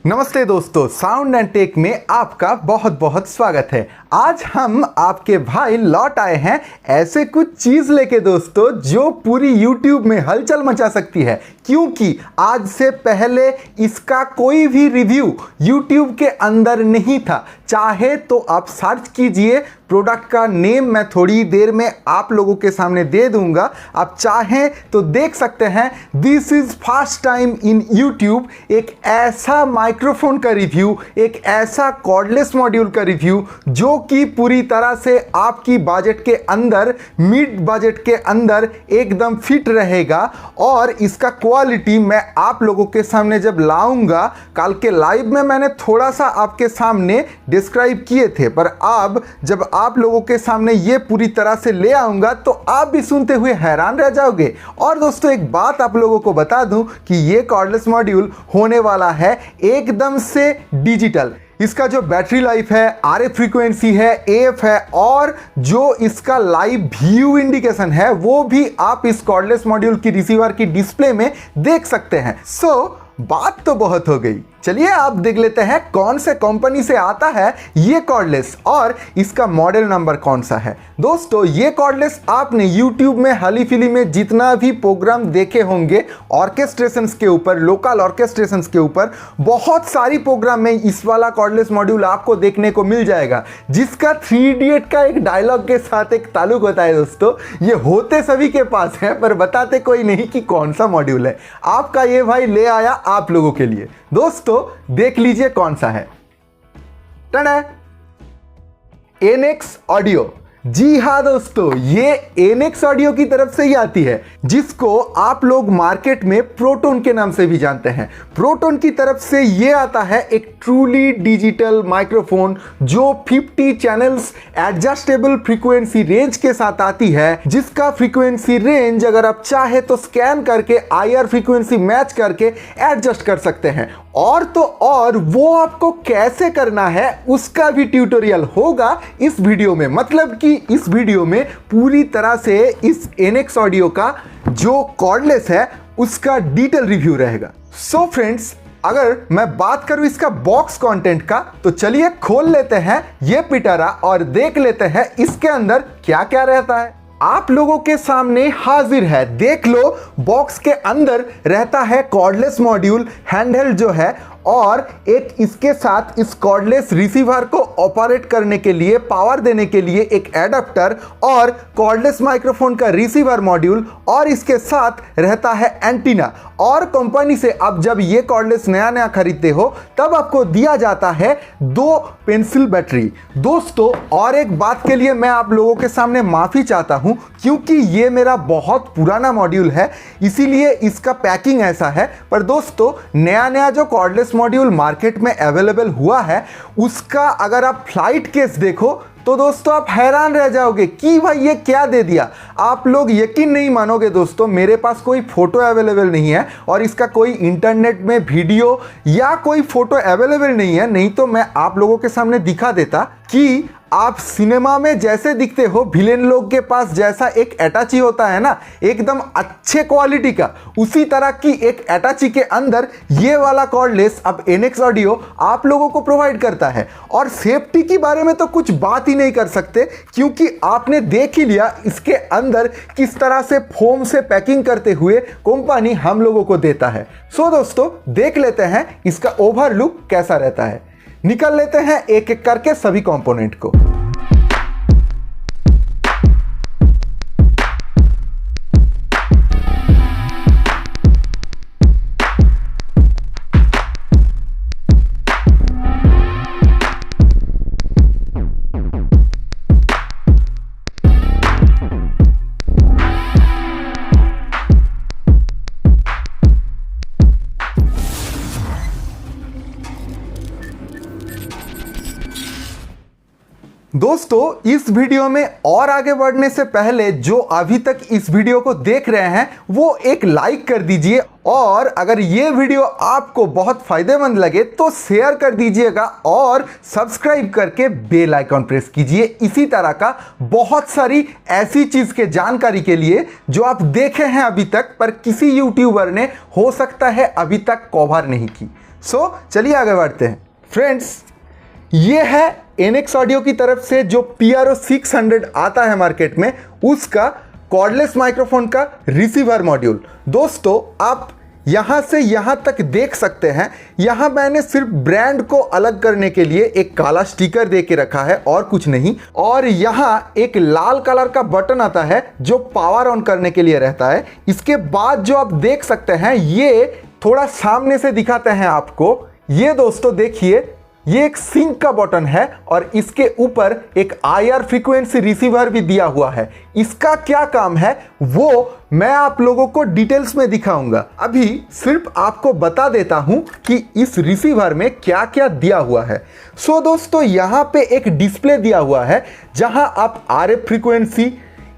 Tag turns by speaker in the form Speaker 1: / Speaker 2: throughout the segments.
Speaker 1: नमस्ते दोस्तों, sound and take में आपका बहुत बहुत स्वागत है। आज हम आपके भाई लौट आए हैं ऐसे कुछ चीज लेके दोस्तों जो पूरी YouTube में हलचल मचा सकती है, क्योंकि आज से पहले इसका कोई भी रिव्यू YouTube के अंदर नहीं था। चाहे तो आप सर्च कीजिए, प्रोडक्ट का नेम मैं थोड़ी देर में आप लोगों के सामने दे दूंगा, आप चाहें तो देख सकते हैं। This is first time in YouTube एक ऐसा माइक्रोफोन का रिव्यू, एक ऐसा कॉर्डलेस मॉड्यूल का रिव्यू जो कि पूरी तरह से आपकी बजट के अंदर, मिड बजट के अंदर एकदम फिट रहेगा। और इसका क्वालिटी मैं आप लोगों के सामने जब लाऊंगा, कल के लाइव में मैंने थोड़ा सा आपके सामने डिस्क्राइब किए थे, पर अब जब आप लोगों के सामने ये पूरी तरह से ले आऊंगा तो आप भी सुनते हुए हैरान रह जाओगे। और दोस्तों एक बात आप लोगों को बता दूं कि ये कॉर्डलेस मॉड्यूल होने वाला है एकदम से डिजिटल। इसका जो बैटरी लाइफ है, RF फ्रीक्वेंसी है, AF है, और जो इसका लाइव व्यू इंडिकेशन है वो भी आप इस कॉर्डलेस मॉड्यूल की रिसीवर की डिस्प्ले में देख सकते हैं। बात तो बहुत हो गई, चलिए आप देख लेते हैं कौन से कंपनी से आता है ये कॉर्डलेस और इसका मॉडल नंबर कौन सा है। दोस्तों ये कॉर्डलेस आपने YouTube में हाल ही फिलहाल में जितना भी प्रोग्राम देखे होंगे ऑर्केस्ट्रेशंस के ऊपर, लोकल ऑर्केस्ट्रेशंस के ऊपर, बहुत सारी प्रोग्राम में इस वाला कॉर्डलेस मॉड्यूल आपको देखने को मिल जाएगा, जिसका 3 इडियट का एक डायलॉग के साथ एक ताल्लुक होता है। दोस्तों ये होते सभी के पास है पर बताते कोई नहीं कि कौन सा मॉड्यूल है। आपका ये भाई ले आया आप लोगों के लिए। दोस्तों देख लीजिए कौन सा है। टड़ा, NX ऑडियो। जी हाँ दोस्तों, ये NX ऑडियो की तरफ से ही आती है, जिसको आप लोग मार्केट में प्रोटोन के नाम से भी जानते हैं। प्रोटोन की तरफ से ये आता है एक ट्रूली डिजिटल माइक्रोफोन जो 50 चैनल्स एडजस्टेबल फ्रीक्वेंसी रेंज के साथ आती है, जिसका फ्रीक्वेंसी रेंज अगर आप चाहे तो स्कैन करके IR फ्रीक्वेंसी मैच करके एडजस्ट कर सकते हैं। और तो और वो आपको कैसे करना है उसका भी ट्यूटोरियल होगा इस वीडियो में। मतलब कि इस वीडियो में पूरी तरह से इस NX ऑडियो का जो कॉर्डलेस है उसका डिटेल रिव्यू रहेगा। सो फ्रेंड्स, अगर मैं बात करूं इसका बॉक्स कंटेंट का, तो चलिए खोल लेते हैं ये पिटारा और देख लेते हैं इसके अंदर क्या क्या रहता है। आप लोगों के सामने हाजिर है, देख लो। बॉक्स के अंदर रहता है कॉर्डलेस मॉड्यूल, हैंडहेल्ड जो है, और एक इसके साथ इस कॉर्डलेस रिसीवर को ऑपरेट करने के लिए, पावर देने के लिए एक एडाप्टर, और कॉर्डलेस माइक्रोफोन का रिसीवर मॉड्यूल, और इसके साथ रहता है एंटीना। और कंपनी से अब जब ये कॉर्डलेस नया नया खरीदते हो तब आपको दिया जाता है 2 पेंसिल बैटरी। दोस्तों और एक बात के लिए मैं आप लोगों के सामने माफ़ी चाहता हूं, क्योंकि ये मेरा बहुत पुराना मॉड्यूल है, इसीलिए इसका पैकिंग ऐसा है। पर दोस्तों नया नया जो कॉर्डलेस मॉड्यूल मार्केट में अवेलेबल हुआ है उसका अगर आप फ्लाइट केस देखो तो दोस्तों आप हैरान रह जाओगे कि भाई ये क्या दे दिया। आप लोग यकीन नहीं मानोगे दोस्तों, मेरे पास कोई फोटो अवेलेबल नहीं है और इसका कोई इंटरनेट में वीडियो या कोई फोटो अवेलेबल नहीं है, नहीं तो मैं आप लोगों के सामने दिखा देता कि आप सिनेमा में जैसे दिखते हो विलेन लोग के पास जैसा एक अटैची होता है ना, एकदम अच्छे क्वालिटी का, उसी तरह की एक अटैची के अंदर ये वाला कॉर्डलेस अब NX ऑडियो आप लोगों को प्रोवाइड करता है। और सेफ्टी के बारे में तो कुछ बात ही नहीं कर सकते, क्योंकि आपने देख ही लिया इसके अंदर किस तरह से फोम से पैकिंग करते हुए कंपनी हम लोगों को देता है। सो दोस्तों देख लेते हैं इसका ओवरलुक कैसा रहता है। निकल लेते हैं एक एक करके सभी कंपोनेंट को। दोस्तों इस वीडियो में और आगे बढ़ने से पहले जो अभी तक इस वीडियो को देख रहे हैं वो एक लाइक कर दीजिए, और अगर ये वीडियो आपको बहुत फायदेमंद लगे तो शेयर कर दीजिएगा और सब्सक्राइब करके बेल आइकॉन प्रेस कीजिए। इसी तरह का बहुत सारी ऐसी चीज के जानकारी के लिए जो आप देखे हैं अभी तक पर किसी यूट्यूबर ने हो सकता है अभी तक कवर नहीं की। सो चलिए आगे बढ़ते हैं फ्रेंड्स। ये है NX ऑडियो की तरफ से जो PRO 600 आता है मार्केट में, उसका कॉर्डलेस माइक्रोफोन का रिसीवर मॉड्यूल। दोस्तों आप यहाँ से यहाँ तक देख सकते हैं, यहाँ मैंने सिर्फ ब्रांड को अलग करने के लिए एक काला स्टिकर दे के रखा है और कुछ नहीं। और यहाँ एक लाल कलर का बटन आता है जो पावर ऑन करने के लिए रहता है। इसके बाद जो आप देख सकते हैं, ये थोड़ा सामने से दिखाते हैं आपको। ये दोस्तों देखिए, ये एक सिंक का बटन है और इसके ऊपर एक IR फ्रीक्वेंसी रिसीवर भी दिया हुआ है। इसका क्या काम है वो मैं आप लोगों को डिटेल्स में दिखाऊंगा। अभी सिर्फ आपको बता देता हूं कि इस रिसीवर में क्या क्या दिया हुआ है। सो दोस्तों यहाँ पे एक डिस्प्ले दिया हुआ है जहां आप RF फ्रीक्वेंसी,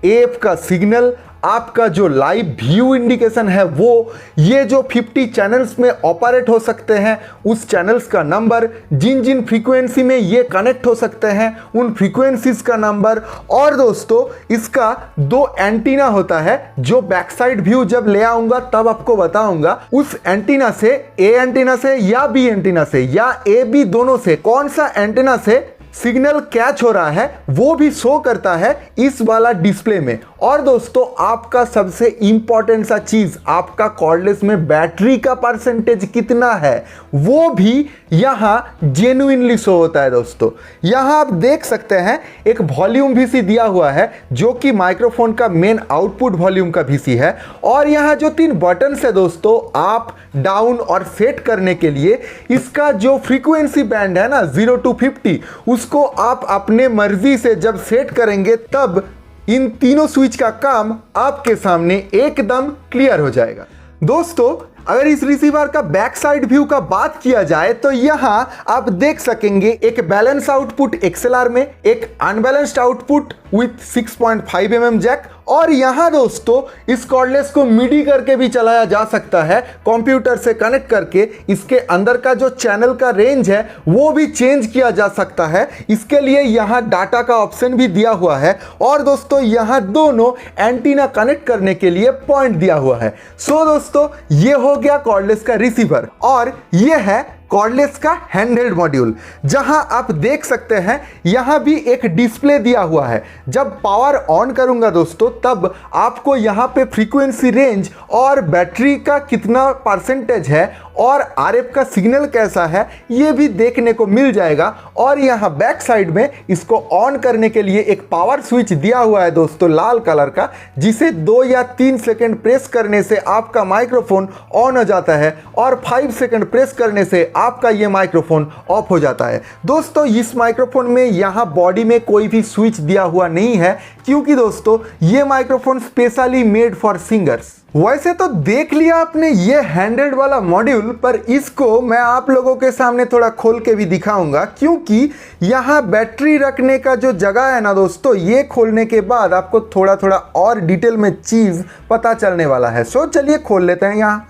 Speaker 1: AF का सिग्नल, आपका जो लाइव व्यू इंडिकेशन है वो, ये जो 50 चैनल्स में ऑपरेट हो सकते हैं उस चैनल्स का नंबर, जिन जिन फ्रीक्वेंसी में ये कनेक्ट हो सकते हैं उन फ्रीक्वेंसीज का नंबर। और दोस्तों इसका 2 एंटीना होता है जो बैक साइड व्यू जब ले आऊंगा तब आपको बताऊंगा उस एंटीना से, A एंटीना से या B एंटीना से या AB दोनों से कौन सा एंटीना से सिग्नल कैच हो रहा है वो भी शो करता है इस वाला डिस्प्ले में। और दोस्तों आपका सबसे इंपॉर्टेंट सा चीज, आपका कॉर्डलेस में बैटरी का परसेंटेज कितना है वो भी यहाँ जेन्युइनली शो होता है। दोस्तों यहाँ आप देख सकते हैं एक वॉल्यूम VC दिया हुआ है जो कि माइक्रोफोन का मेन आउटपुट वॉल्यूम का VC है। और यहाँ जो 3 बटन है दोस्तों, आप डाउन और सेट करने के लिए इसका जो फ्रीक्वेंसी बैंड है ना 0 to 50, उसको आप अपने मर्जी से जब सेट करेंगे तब इन तीनों स्विच का काम आपके सामने एकदम क्लियर हो जाएगा। दोस्तों अगर इस रिसीवर का बैक साइड व्यू का बात किया जाए तो यहां आप देख सकेंगे एक बैलेंस आउटपुट XLR में, एक unbalanced output with 6.5 mm jack. और यहां दोस्तों इस कॉर्डलेस को मिडी करके भी चलाया जा सकता है, कंप्यूटर से कनेक्ट करके। इसके अंदर का जो चैनल का रेंज है वो भी चेंज किया जा सकता है, इसके लिए यहां डाटा का ऑप्शन भी दिया हुआ है। और दोस्तों यहां दोनों एंटीना कनेक्ट करने के लिए पॉइंट दिया हुआ है। सो दोस्तों ये हो गया कॉर्डलेस का रिसीवर। और ये है कॉर्डलेस का हैंडहेल्ड मॉड्यूल, जहां आप देख सकते हैं यहां भी एक डिस्प्ले दिया हुआ है। जब पावर ऑन करूंगा दोस्तों तब आपको यहां पे फ्रीक्वेंसी रेंज और बैटरी का कितना परसेंटेज है और RF का सिग्नल कैसा है ये भी देखने को मिल जाएगा। और यहाँ बैक साइड में इसको ऑन करने के लिए एक पावर स्विच दिया हुआ है दोस्तों लाल कलर का, जिसे 2 या 3 सेकंड प्रेस करने से आपका माइक्रोफोन ऑन हो जाता है और 5 सेकंड प्रेस करने से आपका ये माइक्रोफोन ऑफ हो जाता है। दोस्तों इस माइक्रोफोन में यहाँ बॉडी में कोई भी स्विच दिया हुआ नहीं है, क्योंकि दोस्तों ये microphone specially made for singers. वैसे तो देख लिया आपने ये हैंडहेल्ड वाला मॉड्यूल, पर इसको मैं आप लोगों के सामने थोड़ा खोल के भी दिखाऊंगा, क्योंकि यहाँ बैटरी रखने का जो जगह है ना दोस्तों, ये खोलने के बाद आपको थोड़ा थोड़ा और डिटेल में चीज़ पता चलने वाला है। सो चलिए खोल लेते हैं।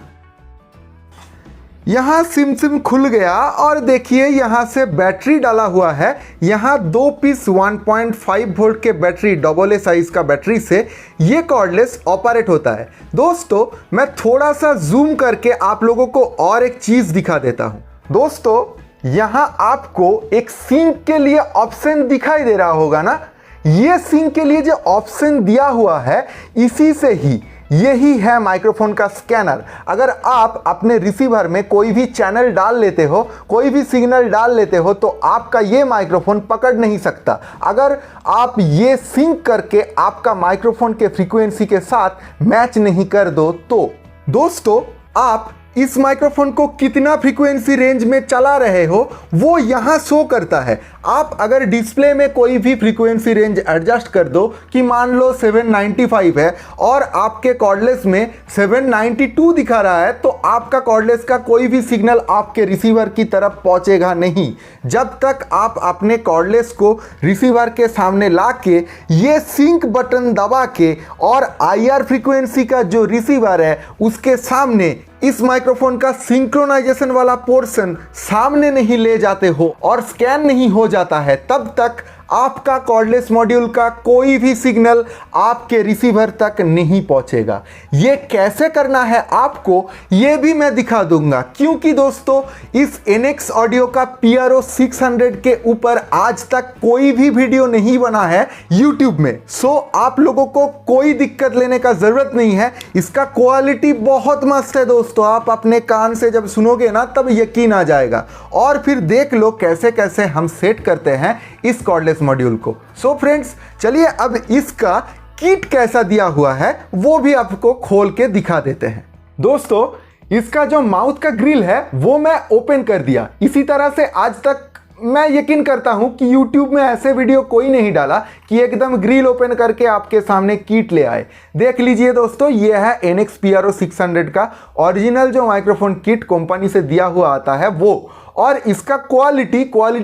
Speaker 1: यहाँ सिम खुल गया और देखिए यहाँ से बैटरी डाला हुआ है। यहाँ 2 पीस 1.5 वोल्ट के बैटरी, AA साइज का बैटरी से ये कॉर्डलेस ऑपरेट होता है। दोस्तों मैं थोड़ा सा जूम करके आप लोगों को और एक चीज़ दिखा देता हूँ। दोस्तों यहाँ आपको एक सिंक के लिए ऑप्शन दिखाई दे रहा होगा ना, ये सिंक के लिए जो ऑप्शन दिया हुआ है इसी से ही यही है माइक्रोफोन का स्कैनर। अगर आप अपने रिसीवर में कोई भी चैनल डाल लेते हो, कोई भी सिग्नल डाल लेते हो, तो आपका ये माइक्रोफोन पकड़ नहीं सकता। अगर आप ये सिंक करके आपका माइक्रोफोन के फ्रीक्वेंसी के साथ मैच नहीं कर दो तो दोस्तों आप इस माइक्रोफोन को कितना फ्रीक्वेंसी रेंज में चला रहे हो वो यहाँ शो करता है। आप अगर डिस्प्ले में कोई भी फ्रीक्वेंसी रेंज एडजस्ट कर दो कि मान लो 795 है और आपके कॉर्डलेस में 792 दिखा रहा है, तो आपका कॉर्डलेस का कोई भी सिग्नल आपके रिसीवर की तरफ पहुंचेगा नहीं। जब तक आप अपने कॉर्डलेस को रिसीवर के सामने ला के ये सिंक बटन दबा के और IR फ्रीक्वेंसी का जो रिसीवर है उसके सामने इस माइक्रोफोन का सिंक्रोनाइजेशन वाला पोर्शन सामने नहीं ले जाते हो और स्कैन नहीं हो जाता है, तब तक आपका कॉर्डलेस मॉड्यूल का कोई भी सिग्नल आपके रिसीवर तक नहीं पहुंचेगा। ये कैसे करना है आपको ये भी मैं दिखा दूंगा, क्योंकि दोस्तों इस NX ऑडियो का PRO 600 के ऊपर आज तक कोई भी वीडियो नहीं बना है YouTube में। सो आप लोगों को कोई दिक्कत लेने का जरूरत नहीं है। इसका क्वालिटी बहुत मस्त है दोस्तों, आप अपने कान से जब सुनोगे ना तब यकीन आ जाएगा। और फिर देख लो कैसे कैसे हम सेट करते हैं इस कॉर्डलेस मॉड्यूल को। सो फ्रेंड्स चलिए अब इसका किट कैसा दिया हुआ है वो भी आपको खोल के दिखा देते हैं। दोस्तों इसका जो माउथ का ग्रिल है वो मैं ओपन कर दिया। इसी तरह से आज तक मैं यकीन करता हूं कि YouTube में ऐसे वीडियो कोई नहीं डाला कि एकदम ग्रिल ओपन करके आपके सामने किट ले आए। देख लीजिए दोस्तों, ये है NX PRO 600 का ओरिजिनल जो माइक्रोफोन किट कंपनी से दिया हुआ आता है वो। और इसका क्वालिटी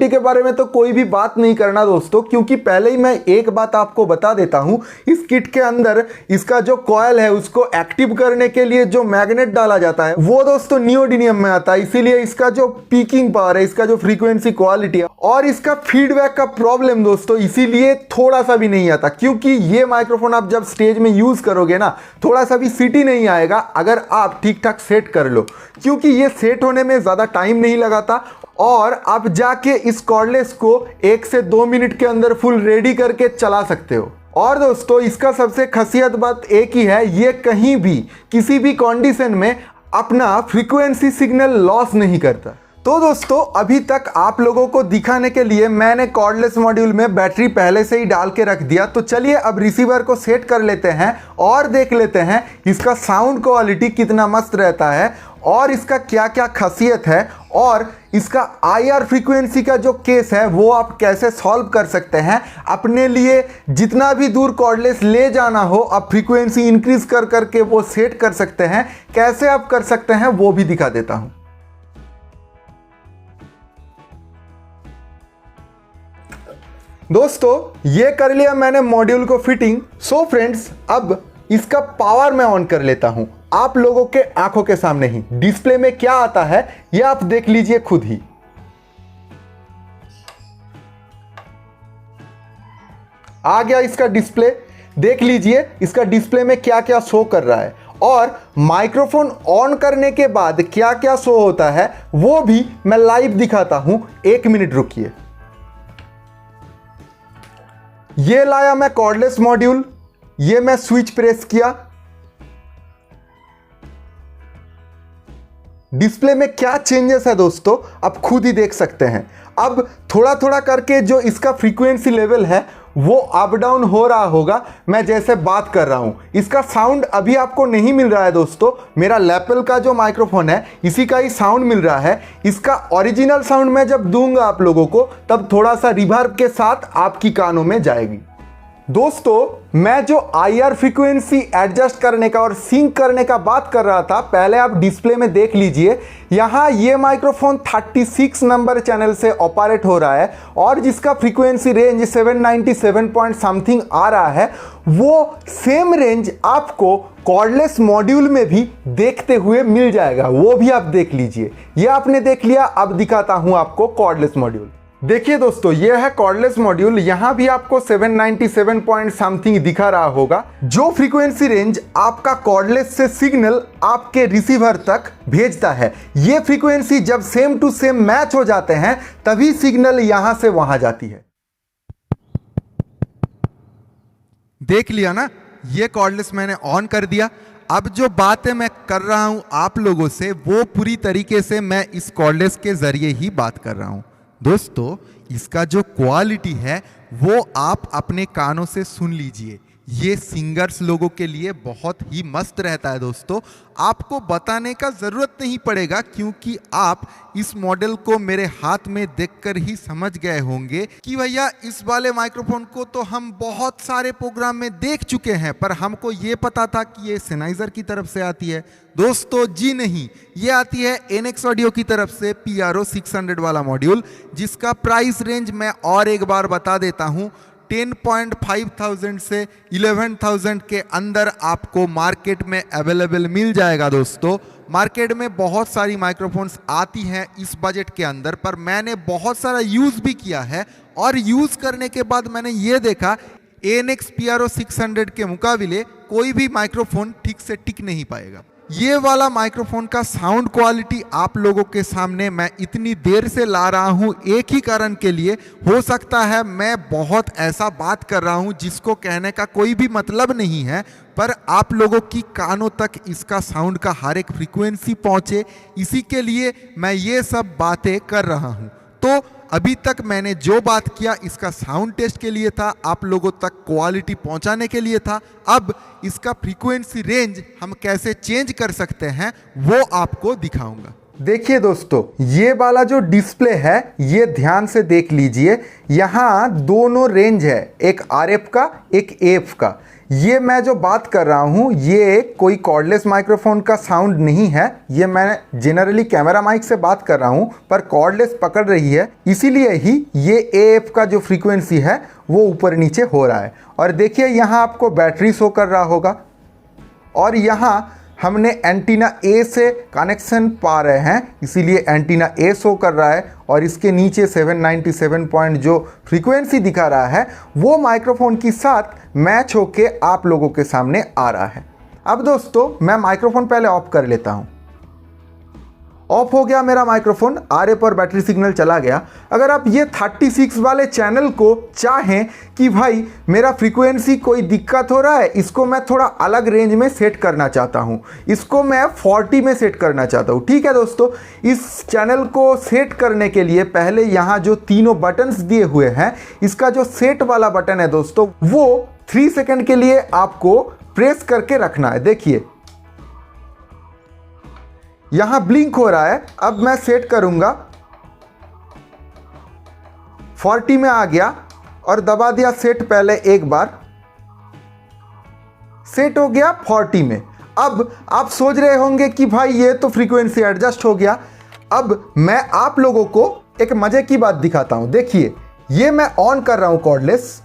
Speaker 1: के बारे में तो कोई भी बात नहीं करना दोस्तों, क्योंकि पहले ही मैं एक बात आपको बता देता हूं। इस किट के अंदर इसका जो कॉइल है उसको एक्टिव करने के लिए जो मैग्नेट डाला जाता है वो दोस्तों नियोडिमियम में आता है, इसीलिए इसका जो पीकिंग पावर है, इसका जो फ्रीक्वेंसी क्वालिटी है और इसका फीडबैक का प्रॉब्लम दोस्तों इसीलिए थोड़ा सा भी नहीं आता। क्योंकि ये माइक्रोफोन आप जब स्टेज में यूज करोगे ना थोड़ा सा भी सीटी नहीं आएगा अगर आप ठीक ठाक सेट कर लो, क्योंकि ये सेट होने में ज्यादा टाइम नहीं लगाता और आप जाके इस कॉर्डलेस को 1 से 2 मिनट के अंदर फुल रेडी करके चला सकते हो। और दोस्तों इसका सबसे खासियत बात एक ही है, ये कहीं भी किसी भी कंडीशन में अपना फ्रीक्वेंसी सिग्नल लॉस नहीं करता। तो दोस्तों अभी तक आप लोगों को दिखाने के लिए मैंने कॉर्डलेस मॉड्यूल में बैटरी पहले से ही डाल के रख दिया। तो चलिए अब रिसीवर को सेट कर लेते हैं और देख लेते हैं इसका साउंड क्वालिटी कितना मस्त रहता है और इसका क्या क्या खासियत है और इसका IR फ्रीक्वेंसी का जो केस है वो आप कैसे सॉल्व कर सकते हैं। अपने लिए जितना भी दूर कॉर्डलेस ले जाना हो आप फ्रीक्वेंसी इंक्रीज कर करके वो सेट कर सकते हैं। कैसे आप कर सकते हैं वो भी दिखा देता हूं। दोस्तों ये कर लिया मैंने मॉड्यूल को फिटिंग। सो फ्रेंड्स अब इसका पावर मैं ऑन कर लेता हूं आप लोगों के आंखों के सामने ही। डिस्प्ले में क्या आता है ये आप देख लीजिए खुद ही। आ गया इसका डिस्प्ले, देख लीजिए इसका डिस्प्ले में क्या क्या शो कर रहा है और माइक्रोफोन ऑन करने के बाद क्या क्या शो होता है वो भी मैं लाइव दिखाता हूं। 1 मिनट रुकिए। ये लाया मैं कॉर्डलेस मॉड्यूल, ये मैं स्विच प्रेस किया, डिस्प्ले में क्या चेंजेस है दोस्तों आप खुद ही देख सकते हैं। अब थोड़ा थोड़ा करके जो इसका फ्रीक्वेंसी लेवल है वो अप डाउन हो रहा होगा मैं जैसे बात कर रहा हूं। इसका साउंड अभी आपको नहीं मिल रहा है दोस्तों, मेरा लैपल का जो माइक्रोफोन है इसी का ही साउंड मिल रहा है। इसका ओरिजिनल साउंड मैं जब दूंगा आप लोगों को तब थोड़ा सा रिवर्ब के साथ आपकी कानों में जाएगी। दोस्तों मैं जो IR फ्रीक्वेंसी एडजस्ट करने का और सिंक करने का बात कर रहा था, पहले आप डिस्प्ले में देख लीजिए। यहाँ ये माइक्रोफोन 36 नंबर चैनल से ऑपरेट हो रहा है और जिसका फ्रीक्वेंसी रेंज 797 पॉइंट समथिंग आ रहा है वो सेम रेंज आपको कॉर्डलेस मॉड्यूल में भी देखते हुए मिल जाएगा, वो भी आप देख लीजिए। ये आपने देख लिया, अब दिखाता हूं आपको कॉर्डलेस मॉड्यूल। देखिए दोस्तों ये है कॉर्डलेस मॉड्यूल, यहां भी आपको 797 पॉइंट समथिंग दिखा रहा होगा। जो फ्रीक्वेंसी रेंज आपका कॉर्डलेस से सिग्नल आपके रिसीवर तक भेजता है, ये फ्रीक्वेंसी जब सेम टू सेम मैच हो जाते हैं तभी सिग्नल यहां से वहां जाती है। देख लिया ना, ये कॉर्डलेस मैंने ऑन कर दिया। अब जो बातें मैं कर रहा हूं आप लोगों से वो पूरी तरीके से मैं इस कॉर्डलेस के जरिए ही बात कर रहा हूं। दोस्तों इसका जो क्वालिटी है वो आप अपने कानों से सुन लीजिए। ये सिंगर्स लोगों के लिए बहुत ही मस्त रहता है दोस्तों, आपको बताने का ज़रूरत नहीं पड़ेगा क्योंकि आप इस मॉडल को मेरे हाथ में देखकर ही समझ गए होंगे कि भैया इस वाले माइक्रोफोन को तो हम बहुत सारे प्रोग्राम में देख चुके हैं, पर हमको ये पता था कि ये सेनाइजर की तरफ से आती है। दोस्तों जी नहीं, ये आती है NX ऑडियो की तरफ से PRO 600 वाला मॉड्यूल, जिसका प्राइस रेंज मैं और एक बार बता देता हूँ 10,500 से 11,000 के अंदर आपको मार्केट में अवेलेबल मिल जाएगा दोस्तों। मार्केट में बहुत सारी माइक्रोफोन्स आती हैं इस बजट के अंदर, पर मैंने बहुत सारा यूज़ भी किया है और यूज़ करने के बाद मैंने ये देखा ANX PRO 600 के मुकाबले कोई भी माइक्रोफोन ठीक से टिक नहीं पाएगा। ये वाला माइक्रोफोन का साउंड क्वालिटी आप लोगों के सामने मैं इतनी देर से ला रहा हूँ एक ही कारण के लिए। हो सकता है मैं बहुत ऐसा बात कर रहा हूँ जिसको कहने का कोई भी मतलब नहीं है, पर आप लोगों की कानों तक इसका साउंड का हर एक फ्रीक्वेंसी पहुँचे, इसी के लिए मैं ये सब बातें कर रहा हूँ। तो अभी तक मैंने जो बात किया इसका साउंड टेस्ट के लिए था, आप लोगों तक क्वालिटी पहुंचाने के लिए था। अब इसका फ्रीक्वेंसी रेंज हम कैसे चेंज कर सकते हैं वो आपको दिखाऊंगा। देखिए दोस्तों, ये वाला जो डिस्प्ले है ये ध्यान से देख लीजिए, यहाँ दोनों रेंज है, एक RF का एक AF का। ये मैं जो बात कर रहा हूँ ये कोई कॉर्डलेस माइक्रोफोन का साउंड नहीं है, ये मैं जनरली कैमरा माइक से बात कर रहा हूँ पर कॉर्डलेस पकड़ रही है, इसीलिए ही ये AF का जो फ्रीक्वेंसी है वो ऊपर नीचे हो रहा है। और देखिए यहाँ आपको बैटरी शो कर रहा होगा और यहाँ हमने एंटीना A से कनेक्शन पा रहे हैं, इसीलिए एंटीना A शो कर रहा है और इसके नीचे 797 पॉइंट जो फ्रीक्वेंसी दिखा रहा है वो माइक्रोफोन के साथ मैच होके आप लोगों के सामने आ रहा है। अब दोस्तों मैं माइक्रोफोन पहले ऑफ कर लेता हूं। ऑफ हो गया मेरा माइक्रोफोन, RF और बैटरी सिग्नल चला गया। अगर आप ये 36 वाले चैनल को चाहें कि भाई मेरा फ्रीक्वेंसी कोई दिक्कत हो रहा है, इसको मैं थोड़ा अलग रेंज में सेट करना चाहता हूं, इसको मैं 40 में सेट करना चाहता हूं, ठीक है दोस्तों। इस चैनल को सेट करने के लिए पहले यहाँ जो तीनों बटन्स दिए हुए हैं, इसका जो सेट वाला बटन है दोस्तों वो 3 सेकंड के लिए आपको प्रेस करके रखना है। देखिए यहां ब्लिंक हो रहा है, अब मैं सेट करूंगा, 40 में आ गया और दबा दिया सेट पहले एक बार, सेट हो गया 40 में। अब आप सोच रहे होंगे कि भाई ये तो फ्रीक्वेंसी एडजस्ट हो गया। अब मैं आप लोगों को एक मजे की बात दिखाता हूं। देखिए ये मैं ऑन कर रहा हूं कॉर्डलेस,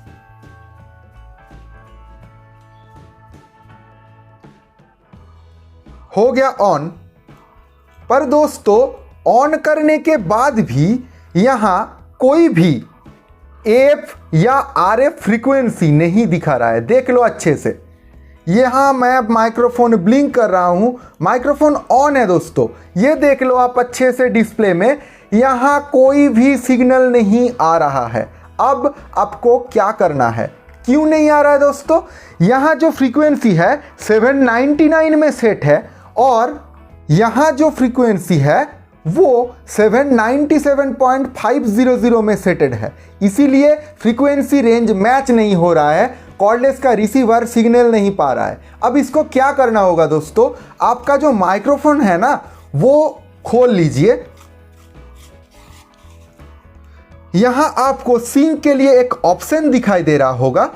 Speaker 1: हो गया ऑन, पर दोस्तों ऑन करने के बाद भी यहां कोई भी AF या RF फ्रीक्वेंसी नहीं दिखा रहा है। देख लो अच्छे से, यहां मैं माइक्रोफोन ब्लिंक कर रहा हूं, माइक्रोफोन ऑन है दोस्तों, ये देख लो आप अच्छे से डिस्प्ले में, यहां कोई भी सिग्नल नहीं आ रहा है। अब आपको क्या करना है, क्यों नहीं आ रहा है दोस्तों? यहां जो फ्रीक्वेंसी है 799 में सेट है और यहाँ जो फ्रीक्वेंसी है वो 797.500 में सेटेड है, इसीलिए फ्रीक्वेंसी रेंज मैच नहीं हो रहा है, कॉर्डलेस का रिसीवर सिग्नल नहीं पा रहा है। अब इसको क्या करना होगा दोस्तों, आपका जो माइक्रोफोन है ना वो खोल लीजिए, यहां आपको सिंक के लिए एक ऑप्शन दिखाई दे रहा होगा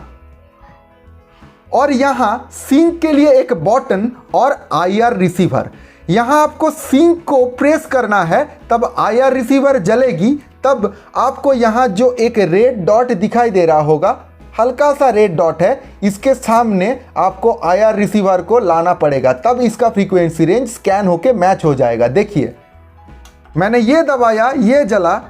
Speaker 1: और यहां सिंक के लिए एक बटन और IR रिसीवर। यहां आपको सिंक को प्रेस करना है, तब IR रिसीवर जलेगी, तब आपको यहां जो एक रेड डॉट दिखाई दे रहा होगा, हल्का सा रेड डॉट है, इसके सामने आपको IR रिसीवर को लाना पड़ेगा, तब इसका फ्रीक्वेंसी रेंज स्कैन होके मैच हो जाएगा। देखिए मैंने ये दबाया, ये जला,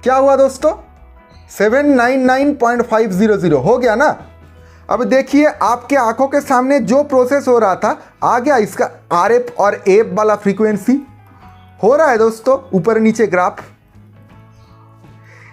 Speaker 1: क्या हुआ दोस्तों, 799.500 हो गया ना। अब देखिए आपके आंखों के सामने जो प्रोसेस हो रहा था आ गया, इसका RF और AF वाला फ्रीक्वेंसी हो रहा है दोस्तों, ऊपर नीचे ग्राफ।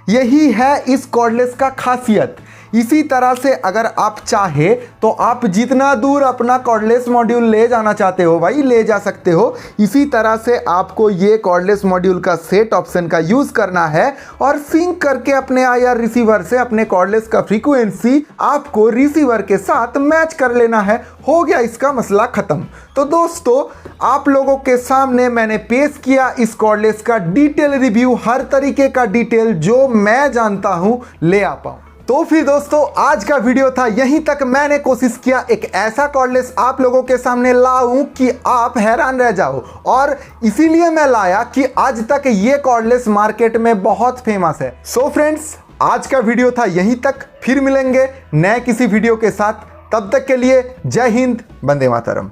Speaker 1: यही है इस कॉर्डलेस का खासियत। इसी तरह से अगर आप चाहे तो आप जितना दूर अपना कॉर्डलेस मॉड्यूल ले जाना चाहते हो भाई ले जा सकते हो। इसी तरह से आपको ये कॉर्डलेस मॉड्यूल का सेट ऑप्शन का यूज करना है और सिंक करके अपने IR रिसीवर से अपने कॉर्डलेस का फ्रीक्वेंसी आपको रिसीवर के साथ मैच कर लेना है। हो गया इसका मसला खत्म। तो दोस्तों आप लोगों के सामने मैंने पेश किया इस कॉर्डलेस का डिटेल रिव्यू, हर तरीके का डिटेल जो मैं जानता हूं ले आ पाऊं। तो फिर दोस्तों आज का वीडियो था यहीं तक। मैंने कोशिश किया एक ऐसा कॉर्डलेस आप लोगों के सामने लाऊं कि आप हैरान रह जाओ, और इसीलिए मैं लाया कि आज तक ये कॉर्डलेस मार्केट में बहुत फेमस है। सो फ्रेंड्स आज का वीडियो था यहीं तक, फिर मिलेंगे नए किसी वीडियो के साथ। तब तक के लिए जय हिंद, वंदे मातरम।